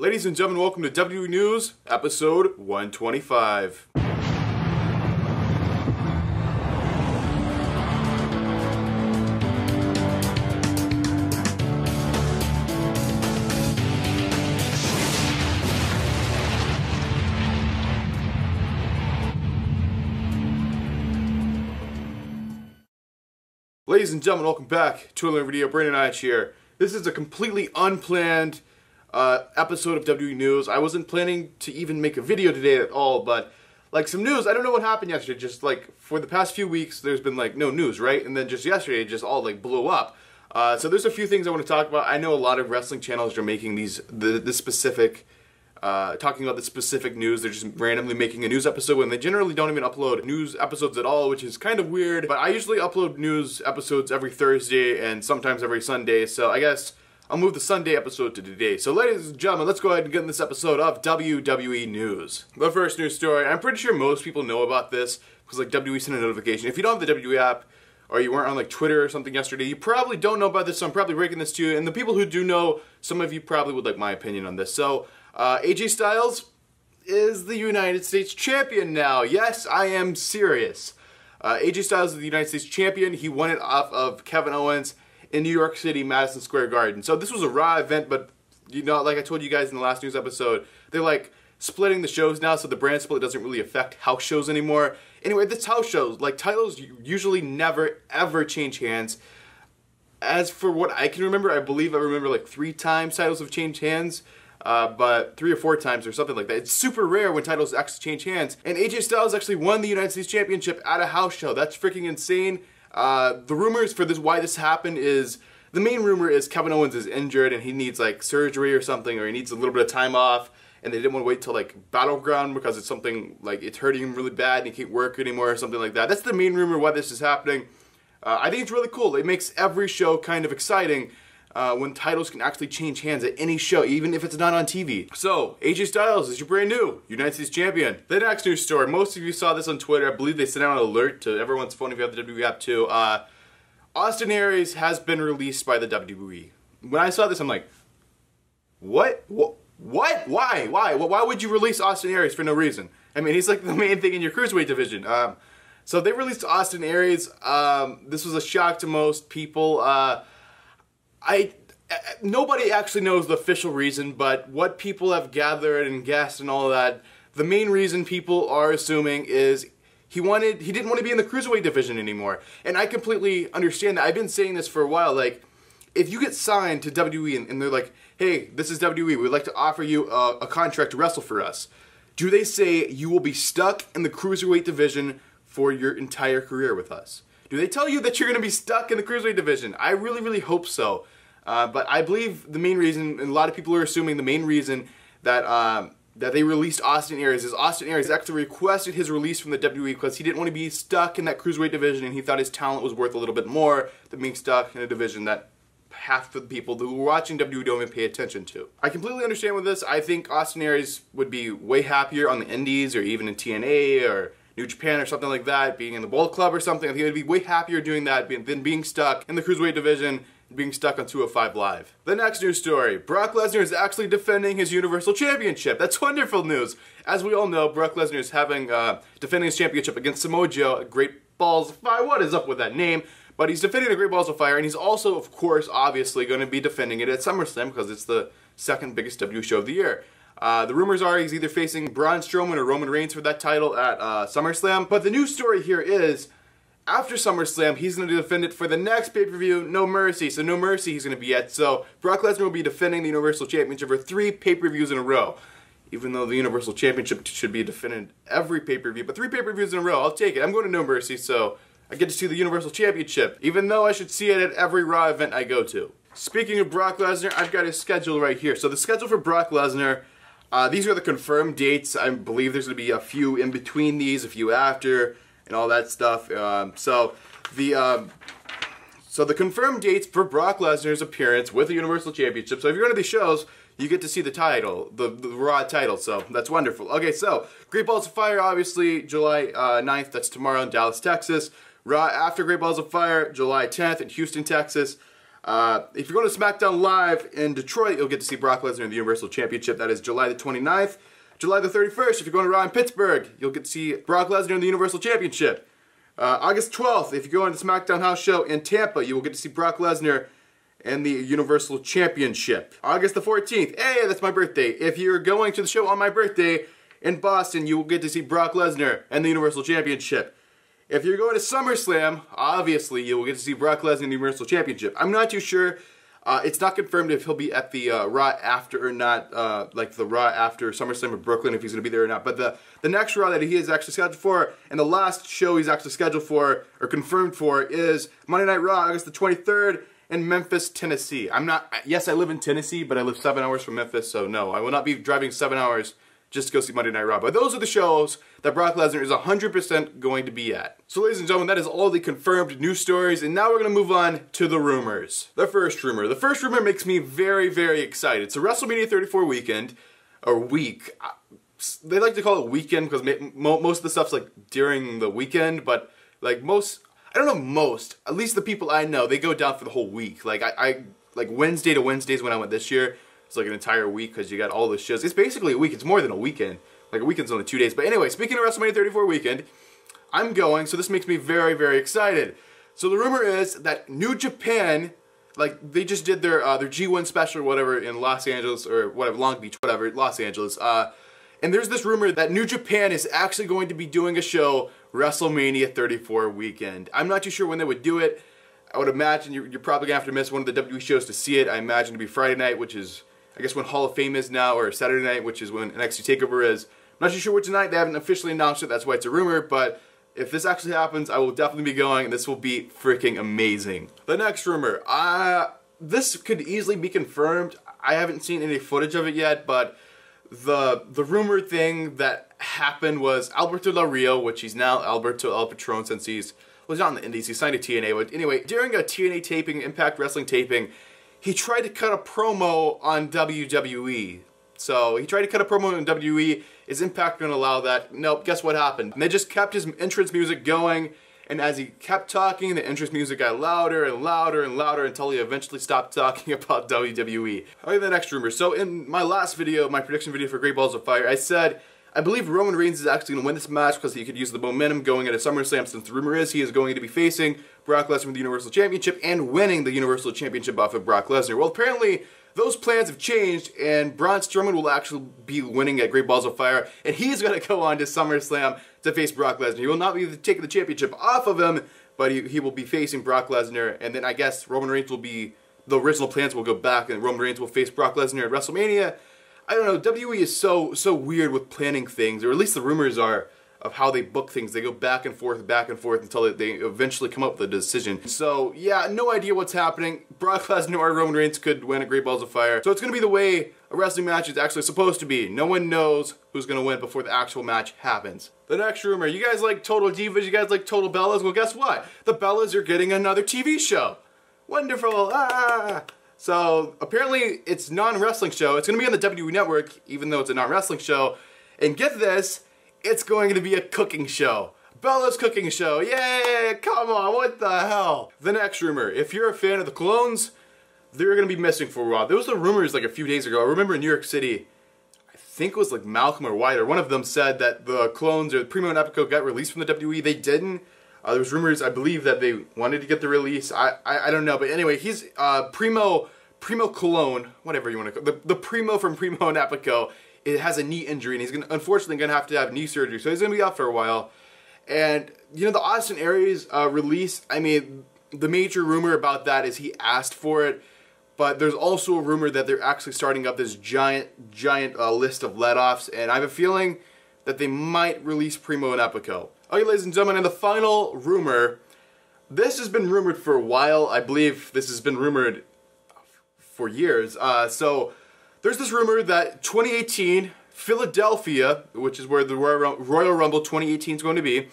Ladies and gentlemen, welcome to WWE News, episode 125. Ladies and gentlemen, welcome back to another video. Brandon Hodge here. This is a completely unplanned episode of WWE News. I wasn't planning to even make a video today at all, but like some news, I don't know what happened yesterday, just like for the past few weeks there's been like no news, right? And then just yesterday it just all like blew up. So there's a few things I want to talk about. I know a lot of wrestling channels are making this specific talking about the specific news. They're just randomly making a news episode when they generally don't even upload news episodes at all, which is kind of weird. But I usually upload news episodes every Thursday and sometimes every Sunday, so I guess I'll move the Sunday episode to today. So ladies and gentlemen, let's go ahead and get in this episode of WWE News. The first news story, I'm pretty sure most people know about this because like WWE sent a notification. If you don't have the WWE app, or you weren't on like Twitter or something yesterday, you probably don't know about this, so I'm probably breaking this to you. And the people who do know, some of you probably would like my opinion on this. So AJ Styles is the United States champion now. Yes, I am serious. AJ Styles is the United States champion. He won it off of Kevin Owens in New York City, Madison Square Garden. So this was a Raw event, but you know, like I told you guys in the last news episode, they're like splitting the shows now, so the brand split doesn't really affect house shows anymore. Anyway, this house shows, like titles usually never ever change hands. As for what I can remember, I remember like 3 times titles have changed hands. But 3 or 4 times or something like that. It's super rare when titles actually change hands. And AJ Styles actually won the United States Championship at a house show. That's freaking insane. The rumors for this, why this happened is, the main rumor is Kevin Owens is injured and he needs like surgery or something, or he needs a little bit of time off, and they didn't want to wait till like Battleground because it's something like it's hurting him really bad and he can't work anymore or something like that. That's the main rumor why this is happening. I think it's really cool. It makes every show kind of exciting. When titles can actually change hands at any show, even if it's not on TV. So, AJ Styles is your brand new United States Champion. The next news story, most of you saw this on Twitter. I believe they sent out an alert to everyone's phone if you have the WWE app too. Austin Aries has been released by the WWE. When I saw this, I'm like, what? What? Why? Why would you release Austin Aries for no reason? I mean, he's like the main thing in your cruiserweight division. So they released Austin Aries. This was a shock to most people. Nobody actually knows the official reason, but what people have gathered and guessed and all that, the main reason people are assuming is he didn't want to be in the cruiserweight division anymore. And I completely understand that. I've been saying this for a while. Like, if you get signed to WWE and they're like, hey, this is WWE, we'd like to offer you a contract to wrestle for us, do they say you will be stuck in the cruiserweight division for your entire career with us? Do they tell you that you're going to be stuck in the cruiserweight division? I really, really hope so. But I believe the main reason, and a lot of people are assuming the main reason that that they released Austin Aries is Austin Aries actually requested his release from the WWE because he didn't want to be stuck in that cruiserweight division, and he thought his talent was worth a little bit more than being stuck in a division that half of the people who are watching WWE don't even pay attention to. I completely understand with this. I think Austin Aries would be way happier on the Indies or even in TNA or New Japan or something like that, being in the Bullet Club or something. I think he would be way happier doing that than being stuck in the cruiserweight division, being stuck on 205 Live. The next news story, Brock Lesnar is actually defending his Universal Championship. That's wonderful news. As we all know, Brock Lesnar is defending his championship against Samoa Joe, Great Balls of Fire. What is up with that name? But he's defending the Great Balls of Fire, and he's also, of course, obviously going to be defending it at SummerSlam because it's the second biggest W show of the year. The rumors are he's either facing Braun Strowman or Roman Reigns for that title at SummerSlam. But the news story here is, after SummerSlam, he's going to defend it for the next pay-per-view, No Mercy. So No Mercy he's going to be at. So Brock Lesnar will be defending the Universal Championship for 3 pay-per-views in a row. Even though the Universal Championship should be defended every pay-per-view. But 3 pay-per-views in a row, I'll take it. I'm going to No Mercy, so I get to see the Universal Championship. Even though I should see it at every Raw event I go to. Speaking of Brock Lesnar, I've got his schedule right here. So the schedule for Brock Lesnar, these are the confirmed dates. I believe there's going to be a few in between these, a few after, and all that stuff. So the confirmed dates for Brock Lesnar's appearance with the Universal Championship. So if you're going to these shows, you get to see the title, the Raw title. So that's wonderful. Okay, so Great Balls of Fire, obviously July 9th. That's tomorrow in Dallas, Texas. Raw after Great Balls of Fire, July 10th in Houston, Texas. If you're going to SmackDown Live in Detroit, you'll get to see Brock Lesnar in the Universal Championship. That is July the 29th. July the 31st, if you're going to Raw in Pittsburgh, you'll get to see Brock Lesnar in the Universal Championship. August 12th, if you're going to the SmackDown House Show in Tampa, you will get to see Brock Lesnar and the Universal Championship. August the 14th, hey, that's my birthday. If you're going to the show on my birthday in Boston, you will get to see Brock Lesnar and the Universal Championship. If you're going to SummerSlam, obviously you will get to see Brock Lesnar in the Universal Championship. I'm not too sure. It's not confirmed if he'll be at the Raw after or not, like the Raw after SummerSlam in Brooklyn, if he's going to be there or not. But the next Raw that he is actually scheduled for, and the last show he's actually scheduled for, or confirmed for, is Monday Night Raw, August the 23rd, in Memphis, Tennessee. Yes, I live in Tennessee, but I live 7 hours from Memphis, so no, I will not be driving 7 hours just to go see Monday Night Raw. But those are the shows that Brock Lesnar is 100% going to be at. So ladies and gentlemen, that is all the confirmed news stories, and now we're going to move on to the rumors. The first rumor. The first rumor makes me very, very excited. It's a WrestleMania 34 weekend, or week. They like to call it weekend because most of the stuff's like during the weekend, but like most, I don't know most, at least the people I know, they go down for the whole week. Like like Wednesday to Wednesdays when I went this year, it's like an entire week because you got all the shows. It's basically a week. It's more than a weekend. Like a weekend's only 2 days. But anyway, speaking of WrestleMania 34 weekend, I'm going, so this makes me very, very excited. So the rumor is that New Japan, like they just did their G1 special or whatever in Los Angeles, or whatever, Long Beach, whatever, Los Angeles. And there's this rumor that New Japan is actually going to be doing a show WrestleMania 34 weekend. I'm not too sure when they would do it. I would imagine you're probably going to have to miss one of the WWE shows to see it. I imagine to be Friday night, which is, I guess, when Hall of Fame is now, or Saturday night, which is when NXT TakeOver is. I'm not too sure which night. They haven't officially announced it. That's why it's a rumor. But if this actually happens, I will definitely be going, and this will be freaking amazing. The next rumor. This could easily be confirmed. I haven't seen any footage of it yet, but the rumor thing that happened was Alberto Del Rio, which he's now Alberto El Patron since he's not in the Indies. He signed a TNA. But anyway, during a TNA taping, Impact Wrestling taping, he tried to cut a promo on WWE. So he tried to cut a promo on WWE. Is Impact going to allow that? Nope. Guess what happened? And they just kept his entrance music going. And as he kept talking, the entrance music got louder and louder and louder until he eventually stopped talking about WWE. Okay, the next rumor. So in my last video, my prediction video for Great Balls of Fire, I said I believe Roman Reigns is actually going to win this match because he could use the momentum going into SummerSlam, since the rumor is he is going to be facing Brock Lesnar with the Universal Championship and winning the Universal Championship off of Brock Lesnar. Well, apparently those plans have changed, and Braun Strowman will actually be winning at Great Balls of Fire, and he's going to go on to SummerSlam to face Brock Lesnar. He will not be taking the championship off of him, but he will be facing Brock Lesnar, and then I guess Roman Reigns will be, the original plans will go back, and Roman Reigns will face Brock Lesnar at WrestleMania. I don't know, WWE is so weird with planning things, or at least the rumors are, of how they book things. They go back and forth until they eventually come up with a decision. So, yeah, no idea what's happening. Brock Lesnar or Roman Reigns could win at Great Balls of Fire. So it's going to be the way a wrestling match is actually supposed to be. No one knows who's going to win before the actual match happens. The next rumor, you guys like Total Divas, you guys like Total Bellas? Well, guess what? The Bellas are getting another TV show. Wonderful! So, apparently, it's a non-wrestling show. It's going to be on the WWE Network, even though it's a non-wrestling show. And get this, it's going to be a cooking show. Bella's cooking show. Yay! Come on, what the hell? The next rumor. If you're a fan of the Clones, they're going to be missing for a while. There was the rumors like a few days ago. I remember in New York City, I think it was like Malcolm or White, or one of them said that the Clones or Primo and Epico got released from the WWE. They didn't. There was rumors, I believe, that they wanted to get the release. I don't know. But anyway, he's Primo Cologne, whatever you want to call it. The Primo from Primo and Epico. It has a knee injury, and he's unfortunately going to have knee surgery, so he's going to be out for a while. And, you know, the Austin Aries release, I mean, the major rumor about that is he asked for it, but there's also a rumor that they're actually starting up this giant list of let-offs, and I have a feeling that they might release Primo and Epico. Okay, ladies and gentlemen, and the final rumor, this has been rumored for a while. I believe this has been rumored for years. So there's this rumor that 2018, Philadelphia, which is where the Royal Rumble 2018 is going to be,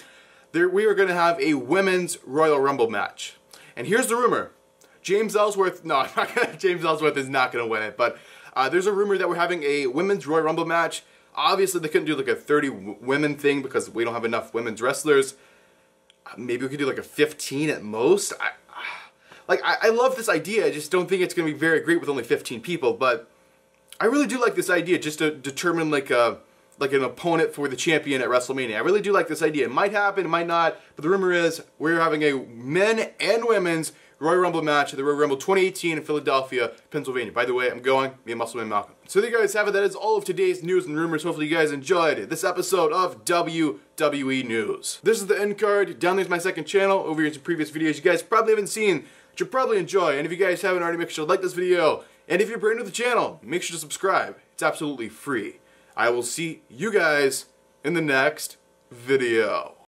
we are going to have a women's Royal Rumble match. And here's the rumor. James Ellsworth, no, I'm not gonna, James Ellsworth is not going to win it, but there's a rumor that we're having a women's Royal Rumble match. Obviously, they couldn't do like a 30 women thing because we don't have enough women's wrestlers. Maybe we could do like a 15 at most. like, I love this idea, I just don't think it's going to be very great with only 15 people, but I really do like this idea, just to determine, like an opponent for the champion at WrestleMania. I really do like this idea. It might happen, it might not, but the rumor is we're having a men and women's Royal Rumble match at the Royal Rumble 2018 in Philadelphia, Pennsylvania. By the way, I'm going, me and Muscleman Malcolm. So there you guys have it. That is all of today's news and rumors. Hopefully you guys enjoyed this episode of WWE News. This is the end card. Down there's my second channel. Over here some previous videos you guys probably haven't seen, that you'll probably enjoy. And if you guys haven't already, make sure to like this video. And if you're brand new to the channel, make sure to subscribe. It's absolutely free. I will see you guys in the next video.